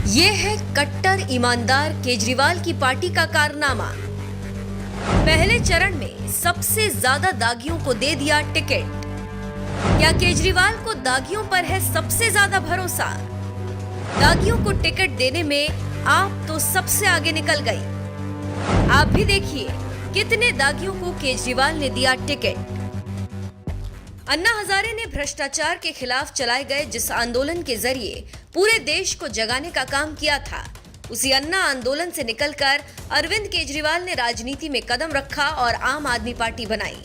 ये है कट्टर ईमानदार केजरीवाल की पार्टी का कारनामा। पहले चरण में सबसे ज्यादा दागियों को दे दिया टिकट। क्या केजरीवाल को दागियों पर है सबसे ज्यादा भरोसा? दागियों को टिकट देने में आप तो सबसे आगे निकल गई। आप भी देखिए कितने दागियों को केजरीवाल ने दिया टिकट। अन्ना हजारे ने भ्रष्टाचार के खिलाफ चलाए गए जिस आंदोलन के जरिए पूरे देश को जगाने का काम किया था, उसी अन्ना आंदोलन से निकलकर अरविंद केजरीवाल ने राजनीति में कदम रखा और आम आदमी पार्टी बनाई,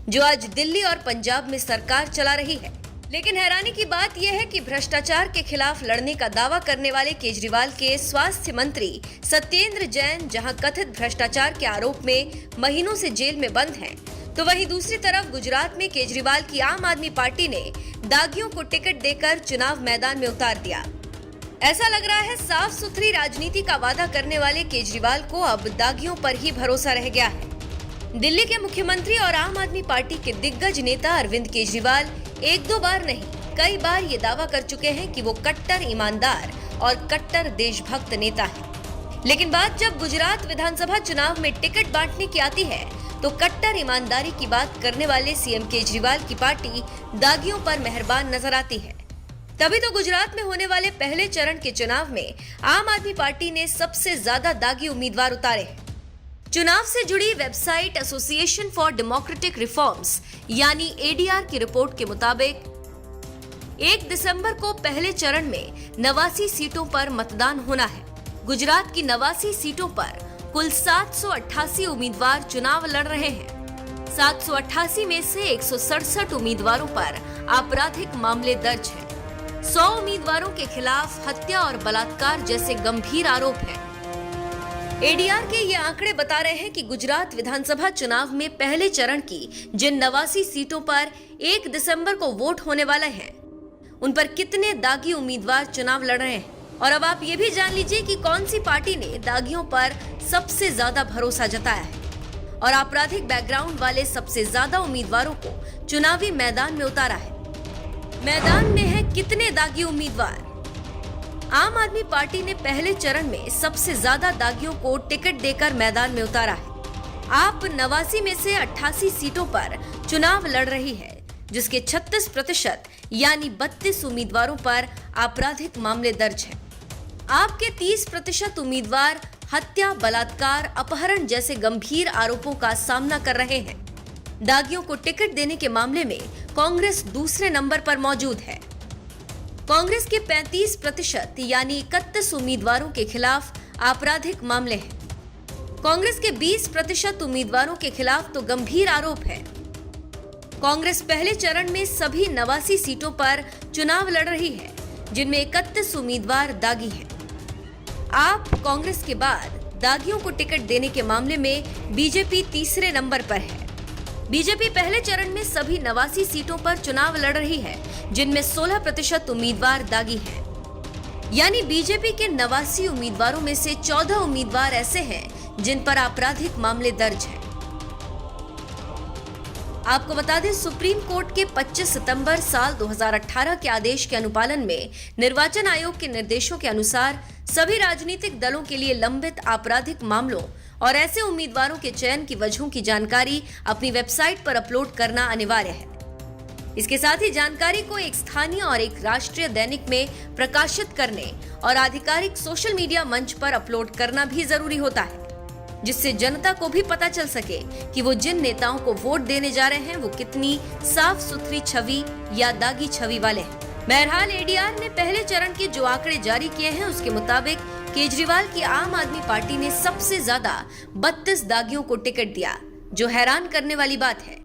जो आज दिल्ली और पंजाब में सरकार चला रही है। लेकिन हैरानी की बात यह है कि भ्रष्टाचार के खिलाफ लड़ने का दावा करने वाले केजरीवाल के स्वास्थ्य मंत्री सत्येंद्र जैन जहां कथित भ्रष्टाचार के आरोप में महीनों से जेल में बंद हैं, तो वहीं दूसरी तरफ गुजरात में केजरीवाल की आम आदमी पार्टी ने दागियों को टिकट देकर चुनाव मैदान में उतार दिया। ऐसा लग रहा है साफ सुथरी राजनीति का वादा करने वाले केजरीवाल को अब दागियों पर ही भरोसा रह गया है। दिल्ली के मुख्यमंत्री और आम आदमी पार्टी के दिग्गज नेता अरविंद केजरीवाल एक दो बार नहीं कई बार ये दावा कर चुके हैं कि वो कट्टर ईमानदार और कट्टर देशभक्त नेता हैं। लेकिन बात जब गुजरात विधानसभा चुनाव में टिकट बांटने की आती है तो कट्टर ईमानदारी की बात करने वाले सीएम केजरीवाल की पार्टी दागियों पर मेहरबान नजर आती है। तभी तो गुजरात में होने वाले पहले चरण के चुनाव में आम आदमी पार्टी ने सबसे ज्यादा दागी उम्मीदवार उतारे हैं। चुनाव से जुड़ी website association for democratic reforms यानी एडीआर की रिपोर्ट के मुताबिक 1 दिसंबर को पहले चरण में 89 सीटों पर मतदान होना है। गुजरात की 89 सीटों पर कुल 788 उम्मीदवार चुनाव लड़ रहे हैं। 788 में से 167 उम्मीदवारों पर आपराधिक मामले दर्ज हैं। 100 उम्मीदवारों के खिलाफ हत्या और बलात्कार जैसे गंभीर आरोप हैं। एडीआर के ये आंकड़े बता रहे हैं कि गुजरात विधानसभा चुनाव में पहले चरण की जिन 89 सीटों पर 1 दिसंबर को वोट होने वाले हैं, उन पर कितने दागी उम्मीदवार चुनाव लड़ रहे हैं। और अब आप ये भी जान लीजिए कि कौन सी पार्टी ने दागियों पर सबसे ज्यादा भरोसा जताया है और आपराधिक बैकग्राउंड वाले सबसे ज्यादा उम्मीदवारों को चुनावी मैदान में उतारा है। मैदान में है कितने दागी उम्मीदवार? आम आदमी पार्टी ने पहले चरण में सबसे ज्यादा दागियों को टिकट देकर मैदान में उतारा है। आप 89 में से 88 सीटों पर चुनाव लड़ रही है, जिसके 36% यानी 32 उम्मीदवारों पर आपराधिक मामले दर्ज हैं। आपके 30% उम्मीदवार हत्या, बलात्कार, अपहरण जैसे गंभीर आरोपों का सामना कर रहे हैं। दागियों को टिकट देने के मामले में कांग्रेस दूसरे नंबर पर मौजूद है। कांग्रेस के 35% यानी 31 उम्मीदवारों के खिलाफ आपराधिक मामले हैं। कांग्रेस के 20% उम्मीदवारों के खिलाफ तो गंभीर आरोप है। कांग्रेस पहले चरण में सभी 89 सीटों पर चुनाव लड़ रही है, जिनमें 31 उम्मीदवार दागी हैं। आप कांग्रेस के बाद दागियों को टिकट देने के मामले में बीजेपी तीसरे नंबर पर है। बीजेपी पहले चरण में सभी 89 सीटों पर चुनाव लड़ रही है, जिनमें 16% उम्मीदवार दागी हैं। यानी बीजेपी के 89 उम्मीदवारों में से 14 उम्मीदवार ऐसे हैं जिन पर आपराधिक मामले दर्ज हैं। आपको बता दें, सुप्रीम कोर्ट के 25 सितंबर साल 2018 के आदेश के अनुपालन में निर्वाचन आयोग के निर्देशों के अनुसार सभी राजनीतिक दलों के लिए लंबित आपराधिक मामलों और ऐसे उम्मीदवारों के चयन की वजहों की जानकारी अपनी वेबसाइट पर अपलोड करना अनिवार्य है। इसके साथ ही जानकारी को एक स्थानीय और एक राष्ट्रीय दैनिक में प्रकाशित करने और आधिकारिक सोशल मीडिया मंच पर अपलोड करना भी जरूरी होता है, जिससे जनता को भी पता चल सके कि वो जिन नेताओं को वोट देने जा रहे हैं वो कितनी साफ सुथरी छवि या दागी छवि वाले हैं। बहरहाल एडीआर ने पहले चरण के जो आंकड़े जारी किए हैं, उसके मुताबिक केजरीवाल की आम आदमी पार्टी ने सबसे ज्यादा 32 दागियों को टिकट दिया, जो हैरान करने वाली बात है,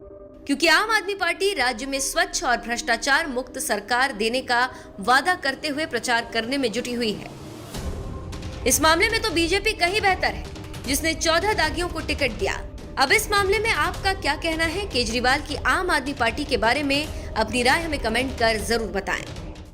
क्योंकि आम आदमी पार्टी राज्य में स्वच्छ और भ्रष्टाचार मुक्त सरकार देने का वादा करते हुए प्रचार करने में जुटी हुई है। इस मामले में तो बीजेपी कहीं बेहतर है, जिसने 14 दागियों को टिकट दिया। अब इस मामले में आपका क्या कहना है? केजरीवाल की आम आदमी पार्टी के बारे में अपनी राय हमें कमेंट कर जरूर बताएं।